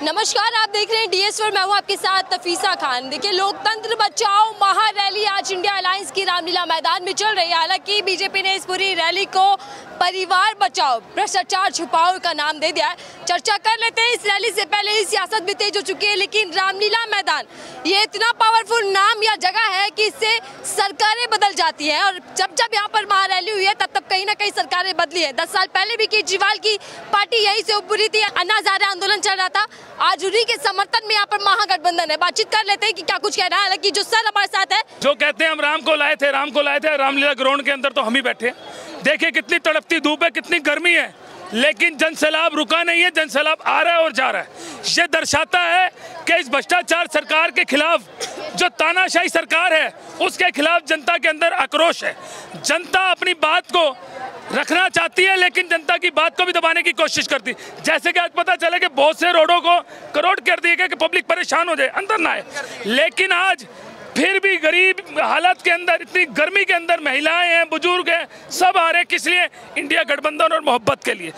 नमस्कार, आप देख रहे हैं DS4। मैं हूं आपके साथ तफीसा खान। देखिए, लोकतंत्र बचाओ महारैली आज इंडिया अलायंस की रामलीला मैदान में चल रही है। हालांकि बीजेपी ने इस पूरी रैली को परिवार बचाओ भ्रष्टाचार छुपाओ का नाम दे दिया है। चर्चा कर लेते हैं। इस रैली से पहले ही सियासत भी तेज हो चुकी है, लेकिन रामलीला मैदान ये इतना पावरफुल नाम या जगह है कि इससे सरकारें बदल जाती हैं। और जब जब यहाँ पर महारैली हुई है तब कहीं ना कहीं सरकारें बदली है। 10 साल पहले भी केजरीवाल की पार्टी यहीं से उभरी थी, अन्ना हजारे आंदोलन चल रहा था। आज उन्हीं के समर्थन में यहाँ पर महागठबंधन है। बातचीत कर लेते हैं कि क्या कुछ कहना है। हालांकि जो सर हमारे साथ है, जो कहते हैं हम राम को लाए थे रामलीला ग्राउंड के अंदर तो हम ही बैठे। देखिए कितनी तड़पती धूप है, कितनी गर्मी है, लेकिन जनसैलाब रुका नहीं है। जनसैलाब आ रहा है और जा रहा है। ये दर्शाता है कि इस भ्रष्टाचार सरकार के खिलाफ, जो तानाशाही सरकार है, उसके खिलाफ जनता के अंदर आक्रोश है। जनता अपनी बात को रखना चाहती है, लेकिन जनता की बात को भी दबाने की कोशिश करती है। जैसे कि आज पता चला कि बहुत से रोडों को करोड़ कर दिए गए कि पब्लिक परेशान हो जाए, अंदर ना आए। लेकिन आज फिर भी गरीब हालत के अंदर, इतनी गर्मी के अंदर महिलाएं हैं, बुजुर्ग हैं, सब आ रहे हैं। किस लिए? इंडिया गठबंधन और मोहब्बत के लिए।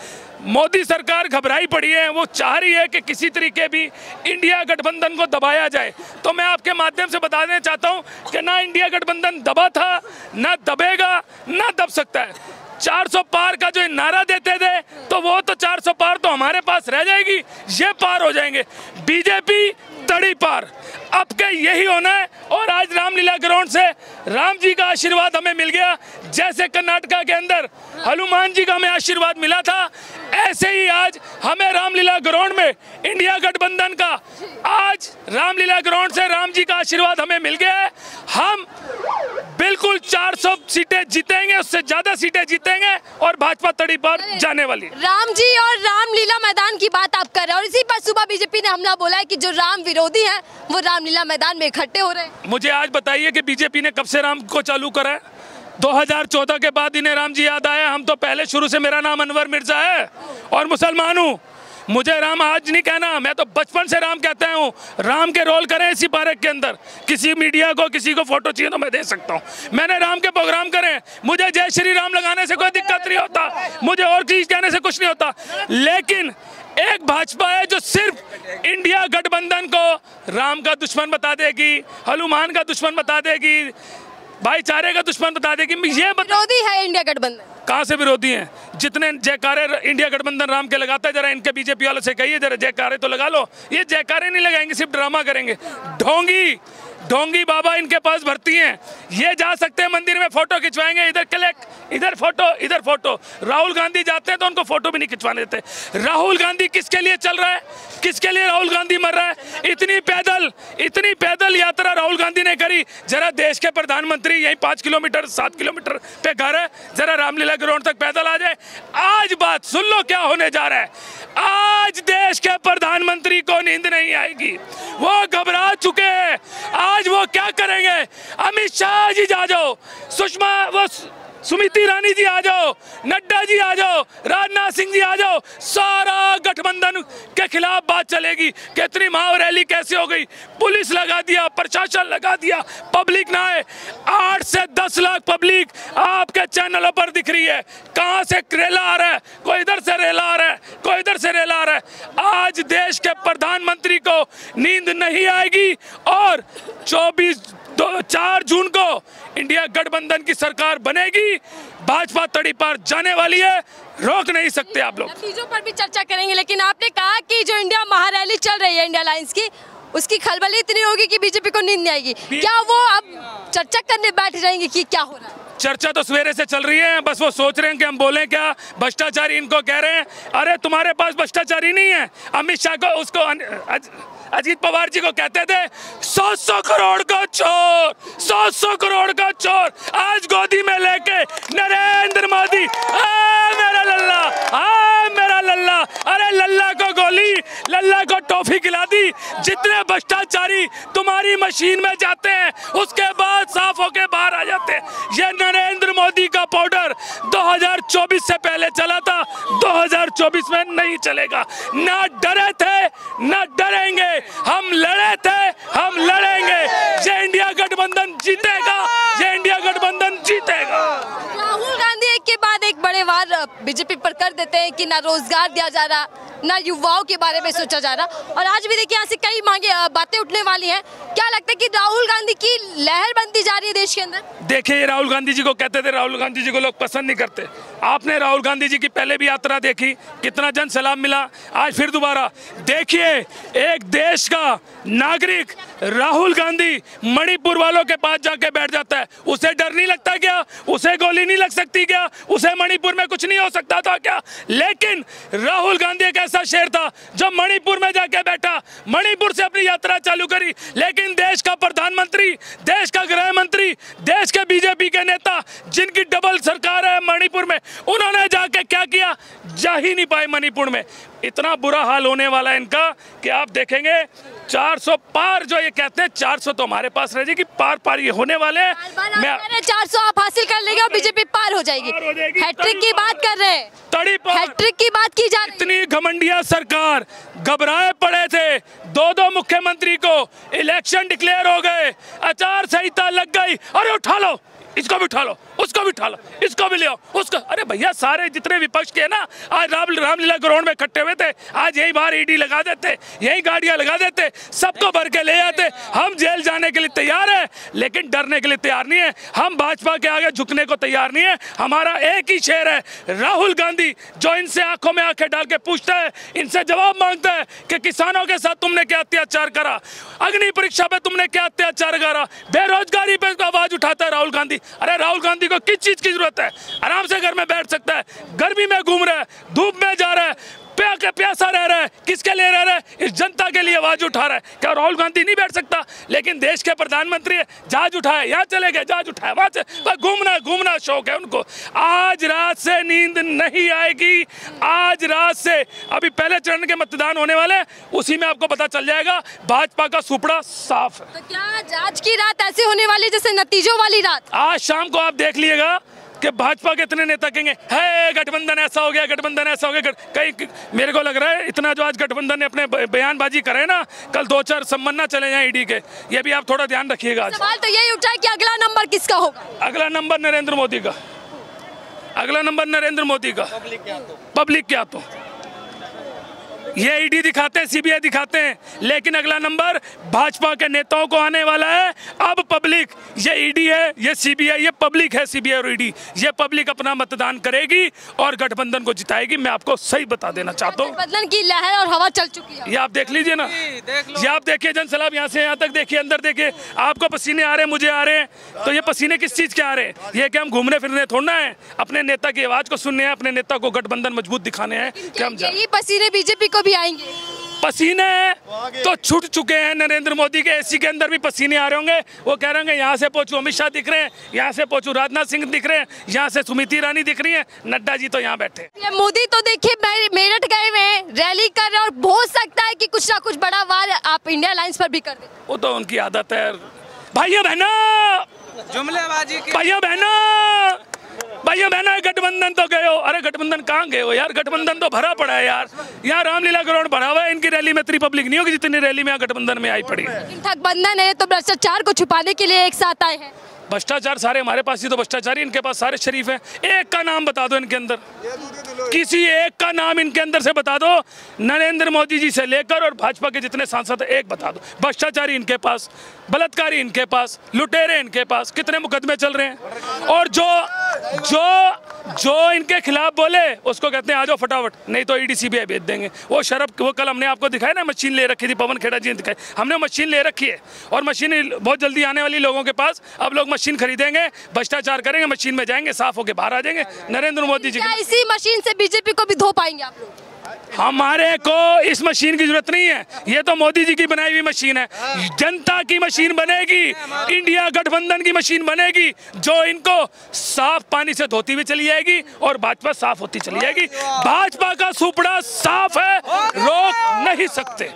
मोदी सरकार घबराई पड़ी है, वो चाह रही है कि किसी तरीके भी इंडिया गठबंधन को दबाया जाए। तो मैं आपके माध्यम से बता देना चाहता हूं कि ना इंडिया गठबंधन दबा था, ना दबेगा, ना दब सकता है। 400 पार का जो नारा देते थे, तो वो तो 400 पार तो हमारे पास रह जाएगी, ये पार हो जाएंगे। बीजेपी तड़ी पार, अब के यही होना है। और आज रामलीला ग्राउंड से राम जी का आशीर्वाद हमें मिल गया। जैसे कर्नाटका के अंदर हनुमान जी का हमें आशीर्वाद मिला था, ऐसे ही आज हमें रामलीला ग्राउंड में इंडिया गठबंधन का, आज रामलीला ग्राउंड से राम जी का आशीर्वाद हमें मिल गया है। हम बिल्कुल 400 सीटें जीतेंगे, उससे ज्यादा सीटें जीतेंगे और भाजपा तड़ी पर जाने वाली। राम जी और रामलीला मैदान की बात आप कर रहे हैं, और इसी पर सुबह बीजेपी ने हमला बोला है कि जो राम विरोधी हैं वो रामलीला मैदान में इकट्ठे हो रहे हैं। मुझे आज बताइए कि बीजेपी ने कब से राम को चालू करा है? 2014 के बाद इन्हें राम जी याद आया। हम तो पहले शुरू से, मेरा नाम अनवर मिर्जा है और मुसलमान हूँ। मुझे राम आज नहीं कहना, मैं तो बचपन से राम कहता हूँ। राम के रोल करें इसी पार्क के अंदर, किसी मीडिया को किसी को फोटो चाहिए तो मैं दे सकता हूँ। मैंने राम के प्रोग्राम करे, मुझे जय श्री राम लगाने से कोई दिक्कत नहीं होता, मुझे और चीज कहने से कुछ नहीं होता। लेकिन एक भाजपा है जो सिर्फ इंडिया गठबंधन को राम का दुश्मन बता देगी, हनुमान का दुश्मन बता देगी, भाईचारे का दुश्मन बता देगी। ये विरोधी है इंडिया गठबंधन। कहाँ से विरोधी हैं? जितने जयकारे इंडिया गठबंधन राम के लगाता है, जरा इनके बीजेपी वालों से कहिए जरा जयकारे तो लगा लो। ये जयकारे नहीं लगाएंगे, सिर्फ ड्रामा करेंगे। ढोंगी बाबा इनके पास भर्ती हैं। ये जा सकते हैं मंदिर में, फोटो खिंचवाएंगे, इधर क्लिक, इधर फोटो। राहुल गांधी जाते हैं तो उनको फोटो भी नहीं खिंचवाने देते। राहुल गांधी किसके लिए चल रहा है? किसके लिए राहुल गांधी मर रहा है? इतनी पैदल यात्रा राहुल गांधी ने करी। जरा देश के प्रधानमंत्री यही 5 किलोमीटर 7 किलोमीटर पे घर है, जरा रामलीला ग्राउंड तक पैदल आ जाए। आज बात सुन लो क्या होने जा रहा है। आज देश के प्रधानमंत्री को नींद नहीं आएगी, वो घबरा चुके हैं। आज वो क्या करेंगे? अमित शाह जी आ जाओ, सुमित ईरानी जी आ जाओ, नड्डा जी आ जाओ, राजनाथ सिंह जी आ जाओ, सारा गठबंधन के खिलाफ बात चलेगी। कितनी महा रैली कैसे हो गई? पुलिस लगा दिया, प्रशासन लगा दिया, पब्लिक ना आए। 8 से 10 लाख पब्लिक आपके चैनलों पर दिख रही है। कहां से रेला आ रहा है? कोई इधर से रेला आ रहा है, कोई इधर से रेला आ रहा है। आज देश के प्रधानमंत्री को नींद नहीं आएगी और 4 जून को इंडिया गठबंधन की सरकार बनेगी। भाजपा तड़ी पार जाने वाली है, रोक नहीं सकते आप लोग। नतीजों पर भी चर्चा करेंगे, लेकिन आपने कहा कि जो इंडिया महारैली चल रही है इंडिया अलायंस की, उसकी खलबली इतनी होगी कि बीजेपी को नींद नहीं आएगी। क्या वो अब चर्चा करने बैठ जाएंगे कि क्या हो रहा है? चर्चा तो सवेरे से चल रही है, बस वो सोच रहे हैं कि हम बोलें क्या। भ्रष्टाचारी इनको कह रहे हैं, अरे तुम्हारे पास भ्रष्टाचारी नहीं है। अमित शाह को, उसको अजीत पवार जी को कहते थे 100 करोड़ का चोर, 100 करोड़ का चोर। आज गोदी में लेके नरेंद्र मोदी, मेरा लल्ला, अरे लल्ला को गोली, लल्ला को टॉफी खिला दी। जितने भ्रष्टाचारी तुम्हारी मशीन में जाते हैं, उसके बाद साफ होके बाहर आ जाते हैं। ये नरेंद्र मोदी का पाउडर 2024 से पहले चला था, 2024 में नहीं चलेगा। ना डरे थे, ना डरेंगे। हम लड़े थे, हम लड़ेंगे। ये इंडिया गठबंधन जीतेगा, ये इंडिया गठबंधन जीतेगा। राहुल गांधी एक के बाद एक बड़े वार बीजेपी पर कर देते हैं कि ना रोजगार दिया जा रहा, ना युवाओं के बारे में सोचा जा रहा। और आज भी देखिए यहाँ से कई बातें उठने वाली हैं। क्या लगता है कि राहुल गांधी की लहर बनती जा रही है देश के अंदर? देखिए, राहुल गांधी जी को कहते थे, राहुल गांधी जी को लोग पसंद नहीं करते। आपने राहुल गांधी जी की पहले भी यात्रा देखी, कितना जन सलाम मिला। आज फिर दोबारा देखिए, एक देश का नागरिक राहुल गांधी मणिपुर वालों के पास जाके बैठ जाता है। उसे डर नहीं लगता क्या? उसे गोली नहीं लग सकती क्या? उसे मणिपुर में कुछ नहीं हो सकता था क्या? लेकिन राहुल गांधी एक ऐसा शेर था जो मणिपुर में जाके बैठा, मणिपुर से अपनी यात्रा चालू करी। लेकिन देश का प्रधानमंत्री, देश का गृह मंत्री, देश के बीजेपी के नेता जिनकी डबल सरकार है मणिपुर में, उन्होंने जाके क्या किया? जा ही नहीं पाए मणिपुर में। इतना बुरा हाल होने वाला है इनका कि आप देखेंगे 400 पार, जो ये कहते हैं 400 तो हमारे पास रह जाएगी, पार ये होने वाले हैं। मैं 400 आप हासिल कर लेंगे और बीजेपी पार हो जाएगी। हैट्रिक की बात कर रहे हैं, हैट्रिक की बात की जा रही है। इतनी घमंडिया सरकार, घबराए पड़े थे, दो मुख्यमंत्री को इलेक्शन डिक्लेयर हो गए, आचार संहिता लग गई। अरे उठा लो, इसको भी उठा लो, उसको भी उठा लो, इसको भी ले आओ, उसको। अरे भैया, सारे जितने विपक्ष के ना आज रामलीला ग्राउंड में इकट्ठे हुए थे, आज यही बाहर ईडी लगा देते, यही गाड़ियां लगा देते, सबको भर के ले आते। हम जेल जाने के लिए तैयार है, लेकिन डरने के लिए तैयार नहीं है। हम भाजपा के आगे झुकने को तैयार नहीं है। हमारा एक ही शेर है, राहुल गांधी, जो इनसे आंखों में आंखें डाल के पूछता है, इनसे जवाब मांगता है कि किसानों के साथ तुमने क्या अत्याचार करा, अग्नि परीक्षा पे तुमने क्या अत्याचार करा, बेरोजगारी पे आवाज उठाता है राहुल गांधी। अरे राहुल गांधी को किस चीज की जरूरत है? आराम से घर में बैठ सकता है, गर्मी में घूम रहा है, धूप में जा रहा है, प्यासा रह रहा है। किसके लिए रह रहा है? इस जनता के लिए आवाज उठा रहा है। क्या राहुल गांधी नहीं बैठ सकता? लेकिन देश के प्रधानमंत्री है, जहाज उठाए, यहाँ चले गए, जहाज उठाए, वहां से घूमना शौक है उनको। आज रात से नींद नहीं आएगी, आज रात से। अभी पहले चरण के मतदान होने वाले हैं, उसी में आपको पता चल जाएगा भाजपा का सुपड़ा साफ है। तो क्या आज की रात ऐसी होने वाली जैसे नतीजों वाली रात? आज शाम को आप देख लीजिएगा कि भाजपा के इतने नेता कहेंगे है गठबंधन ऐसा हो गया, गठबंधन ऐसा हो गया। कहीं मेरे को लग रहा है इतना जो आज गठबंधन ने अपने बयानबाजी करे ना, कल 2-4 सम्मन ना चले जाएं ईडी के। ये भी आप थोड़ा ध्यान रखिएगा। आज सवाल तो यही उठा है कि अगला नंबर किसका होगा? अगला नंबर नरेंद्र मोदी का, अगला नंबर नरेंद्र मोदी का। पब्लिक क्या तो ये ईडी दिखाते हैं, सीबीआई दिखाते हैं, लेकिन अगला नंबर भाजपा के नेताओं को आने वाला है। अब पब्लिक, ये ईडी है, ये सीबीआई, ये पब्लिक है, सीबीआई और ईडी। ये पब्लिक अपना मतदान करेगी और गठबंधन को जिताएगी। मैं आपको सही बता देना चाहता हूँ। गठबंधन की लहर और हवा चल चुकी है। ये आप देख लीजिए ना, ये आप देखिए जनसलाब, यहाँ से यहाँ तक देखिए, अंदर देखिए, आपको पसीने आ रहे हैं, मुझे आ रहे हैं। तो ये पसीने किस चीज के आ रहे हैं? ये कि हम घूमने फिरने थोड़ना है, अपने नेता की आवाज को सुनने हैं, अपने नेता को गठबंधन मजबूत दिखाने हैं कि हम यही पसीने बीजेपी को भी आएंगे। पसीने तो छूट चुके हैं। नरेंद्र मोदी के एसी के अंदर भी पसीने आ रहे होंगे। वो कह रहे होंगे यहाँ से पहुंचू अमित शाह दिख रहे हैं, यहाँ से पहुंचू राजनाथ सिंह दिख रहे हैं, यहाँ से स्मृति ईरानी दिख रही है, नड्डा जी तो यहाँ बैठे। मोदी तो देखिए मेरठ गए हुए हैं, रैली कर रहे हैं, और हो सकता है कि कुछ ना कुछ बड़ा वार आप इंडिया अलायंस पर भी कर दें। वो तो उनकी आदत है। भाइयों बहनों, जुमलेबाजी, भाइयों बहनों, भैया बहना, गठबंधन तो गए हो। अरे गठबंधन कहाँ गए हो यार? गठबंधन तो भरा पड़ा है यार। यहाँ रामलीला ग्राउंड भरा हुआ है। इनकी रैली में इतनी पब्लिक नहीं होगी जितनी रैली में यहाँ गठबंधन में आई पड़ी है। गठबंधन है तो भ्रष्टाचार को छुपाने के लिए एक साथ आए हैं। भ्रष्टाचार सारे हमारे पास ही तो भ्रष्टाचारी, इनके पास सारे शरीफ हैं। एक का नाम बता दो इनके अंदर, किसी एक का नाम इनके अंदर से बता दो, नरेंद्र मोदी जी से लेकर और भाजपा के जितने सांसद हैं, एक बता दो। भ्रष्टाचारी इनके पास, बलात्कारी इनके पास, लुटेरे इनके पास, कितने मुकदमे चल रहे हैं। और जो इनके खिलाफ बोले उसको कहते हैं आ जाओ फटाफट, नहीं तो ईडी सीबीआई भेज देंगे। वो शरब, वो कल हमने आपको दिखाया ना, मशीन ले रखी थी, पवन खेड़ा जी ने दिखाई। हमने मशीन ले रखी है और मशीन बहुत जल्दी आने वाली लोगों के पास। अब लोग मशीन खरीदेंगे, भ्रष्टाचार करेंगे, मशीन में जाएंगे, साफ होके बाहर आ जाएंगे। नरेंद्र मोदी जी इसी मशीन से बीजेपी को भी धो पाएंगे आप लोग? हमारे को इस मशीन की जरूरत नहीं है, ये तो मोदी जी की बनाई हुई मशीन है। जनता की मशीन बनेगी, इंडिया गठबंधन की मशीन बनेगी, जो इनको साफ पानी से धोती हुई चली जाएगी और भाजपा साफ होती चली जाएगी। भाजपा का सुपड़ा साफ है, रोक नहीं सकते।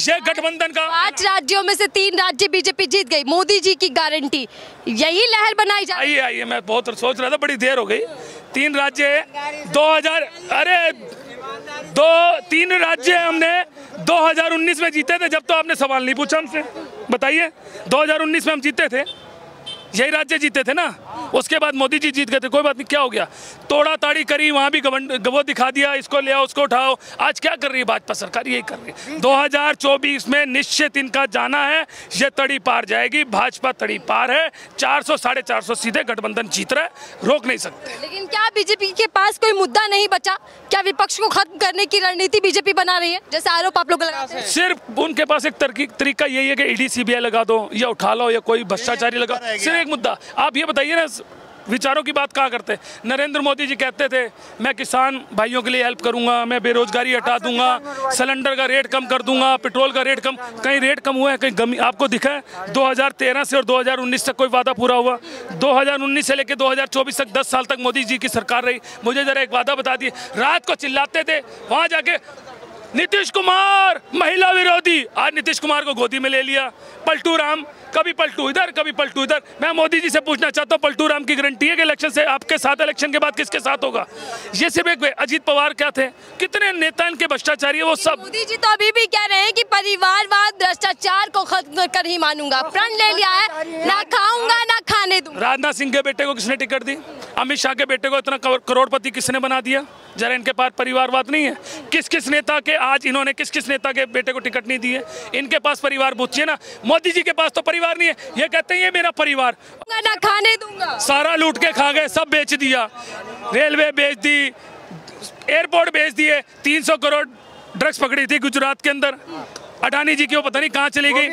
ये गठबंधन का 5 राज्यों में से 3 राज्य बीजेपी जीत गई, मोदी जी की गारंटी, यही लहर बनाई जा रही है। आइए, मैं बहुत सोच रहा था, बड़ी देर हो गई। 3 राज्य 2000, अरे 3 राज्य हमने 2019 में जीते थे, जब तो आपने सवाल नहीं पूछा हमसे। बताइए, 2019 में हम जीते थे, यही राज्य जीते थे ना। उसके बाद मोदी जी जीत गए थे, कोई बात नहीं, क्या हो गया, तोड़ा ताड़ी करी, वहाँ भी वो दिखा दिया, इसको ले आओ उसको उठाओ। आज क्या कर रही है भाजपा सरकार, यही कर रही है। 2024 में निश्चित इनका जाना है, ये तड़ी पार जाएगी, भाजपा तड़ी पार है, 400 450 सीधे गठबंधन जीत रहा है, रोक नहीं सकते। लेकिन क्या बीजेपी के पास कोई मुद्दा नहीं बचा? क्या विपक्ष को खत्म करने की रणनीति बीजेपी बना रही है, जैसे आरोप आप लोग लगाते हैं? सिर्फ उनके पास एक तरीका यही है कि ईडी सीबीआई लगा दो या उठा लो या कोई भ्रष्टाचारी लगा, सिर्फ एक मुद्दा। आप ये बताइए ना, विचारों की बात कहाँ करते? नरेंद्र मोदी जी कहते थे मैं किसान भाइयों के लिए हेल्प करूंगा, मैं बेरोजगारी हटा दूंगा, सिलेंडर का रेट कम कर दूंगा, पेट्रोल का रेट कम, कहीं रेट कम हुआ है, कहीं कमी आपको दिखा है? 2013 से और 2019 तक कोई वादा पूरा हुआ? 2019 से लेकर 2024 तक 10 साल तक मोदी जी की सरकार रही, मुझे जरा एक वादा बता दिए। रात को चिल्लाते थे वहाँ जाके नीतीश कुमार महिला विरोधी, आज नीतीश कुमार को गोदी में ले लिया। पलटू राम, कभी पलटू इधर कभी पलटू इधर। मैं मोदी जी से पूछना चाहता हूँ, पलटू राम की गारंटी है कि इलेक्शन से आपके साथ, इलेक्शन के बाद किसके साथ होगा? ये सिर्फ एक अजीत पवार क्या थे, कितने नेता इनके भ्रष्टाचारी है वो सब। मोदी जी तो अभी भी कह रहे हैं कि परिवारवाद भ्रष्टाचार को खत्म कर ही मानूंगा, प्रण ले लिया है, ना खाऊंगा ना खाने दूंगा। राजनाथ सिंह के बेटे को किसने टिकट दी? अमित शाह के बेटे को इतना करोड़पति किसने बना दिया? जरा इनके पास परिवारवाद नहीं है? किस किस नेता के आज इन्होंने किस किस नेता के बेटे को टिकट नहीं दी है? इनके पास परिवार पूछिए ना। मोदी जी के पास तो परिवार नहीं है, ये कहते हैं ये मेरा परिवार, ना खाने दूंगा, सारा लूट के खा गए, सब बेच दिया, रेलवे बेच दी, एयरपोर्ट बेच दिए, 300 करोड़ ड्रग्स पकड़ी थी गुजरात के अंदर। अडानी जी की वो पता नहीं कहाँ चली गई।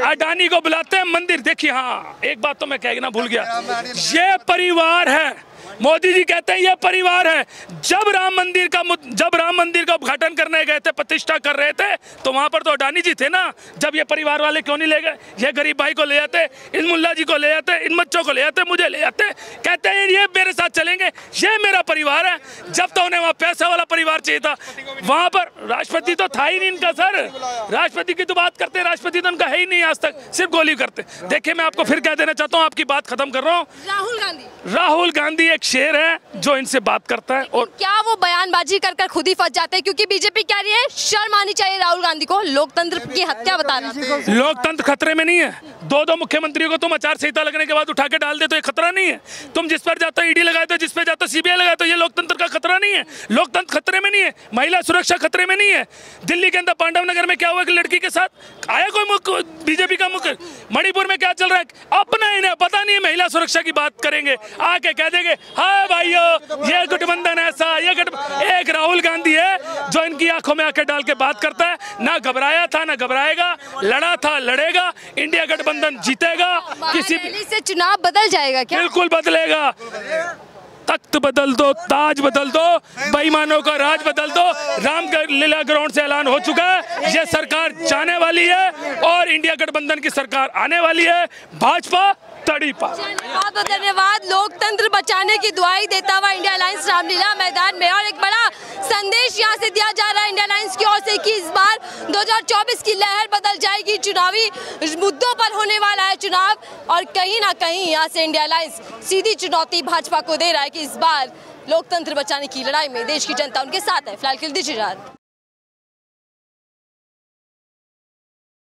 अडानी को बुलाते हैं मंदिर, देखिए। हाँ, एक बात तो मैं कहना भूल गया, ये परिवार है। मोदी जी कहते हैं ये परिवार है। जब राम मंदिर का उद्घाटन करने गए थे, प्रतिष्ठा कर रहे थे, तो वहां पर तो अडानी जी थे ना। जब ये परिवार वाले क्यों नहीं ले गए? ये गरीब भाई को ले आते, इन मुल्ला जी को ले आते, इन बच्चों को ले आते, मुझे ले आते, कहते हैं ये मेरे साथ चलेंगे, ये मेरा परिवार है। जब तो उन्हें वहाँ पैसा वाला परिवार चाहिए था, वहां पर राष्ट्रपति तो था ही नहीं इनका। सर, राष्ट्रपति की तो बात करते, राष्ट्रपति तो उनका है ही नहीं आज तक, सिर्फ गोली करते। देखिए, मैं आपको फिर कह देना चाहता हूँ, आपकी बात खत्म कर रहा हूँ। राहुल गांधी एक शेर है जो इनसे बात करता है। और क्या वो बयानबाजी कर खुद ही फंस जाते हैं? क्योंकि बीजेपी कह रही है शर्म आनी चाहिए राहुल गांधी को, लोकतंत्र की हत्या बता रहे हैं। लोकतंत्र खतरे में नहीं है। दो मुख्यमंत्रियों को तुम आचार संहिता लगने के बाद उठा के डाल दे तो ये खतरा नहीं है। तुम जिस पर जाते हो ईडी लगाए तो, जिस पर जाते हो सीबीआई लगाए तो, ये लोकतंत्र का खतरा नहीं है। लोकतंत्र खतरे में नहीं है, महिला सुरक्षा खतरे में नहीं है। दिल्ली के अंदर पांडव नगर में क्या हुआ कि लड़की के साथ आया कोई बीजेपी का मुख्य। मणिपुर में क्या चल रहा है, अपना इन्हें पता नहीं है। महिला सुरक्षा की बात करेंगे, आके कह देंगे हाँ भाइयों ये गठबंधन ऐसा, ये एक राहुल गांधी है जो इनकी आंखों में आके डाल के बात करता है। ना घबराया था ना घबराएगा, लड़ा था लड़ेगा, इंडिया गठबंधन जीतेगा। किसी से चुनाव बदल जाएगा क्या? बिल्कुल बदलेगा। तख्त बदल दो, ताज बदल दो, बेईमानों का राज बदल दो। रामलीला ग्राउंड से ऐलान हो चुका है, ये सरकार जाने वाली है और इंडिया गठबंधन की सरकार आने वाली है। भाजपा तड़ी पार। बहुत धन्यवाद। लोकतंत्र बचाने की दुआई देता हुआ इंडिया अलायंस रामलीला मैदान में, और एक बड़ा संदेश यहाँ से दिया जा रहा है इंडिया अलायंस की ओर से कि इस बार 2024 की लहर बदल जाएगी। चुनावी मुद्दों पर होने वाला है चुनाव, और कहीं ना कहीं यहाँ से इंडिया अलायंस सीधी चुनौती भाजपा को दे रहा है कि इस बार लोकतंत्र बचाने की लड़ाई में देश की जनता उनके साथ है। फिलहाल के लिए दीजिए इजाजत।